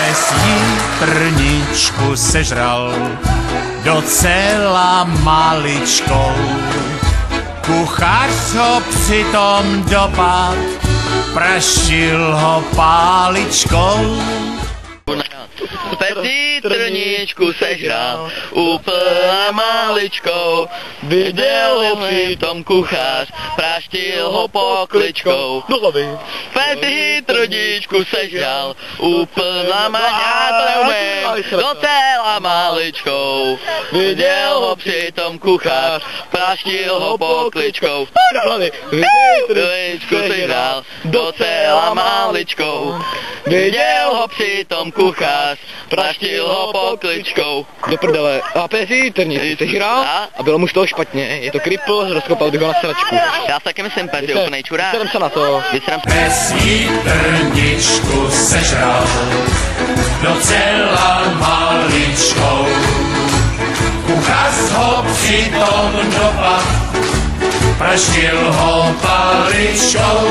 Pes jitrničku sežral docela maličkou. Kuchař ho přitom dopad, praštil ho páličkou. Pes jitrničku sežral úplně maličkou, viděl ho přitom kuchař, praštil ho pokličkou. Pes jitrničku sežral úplně docela maličkou, viděl ho přitom kuchař, praštil ho pokličkou. Jitrničku sežral docela maličkou, viděl ho přitom kuchař, praštil ho pokličkou. Do prdele. A pes jitrničku sežral a bylo mu z toho špatně. Je to kripl, rozkopal bych ho na sračku. Já taky myslím, pes je úplnej čurák. Vyserem se na to. Pes jitrničku sežral docela maličkou. Kuchař ho přitom dopad, praštil ho paličkou.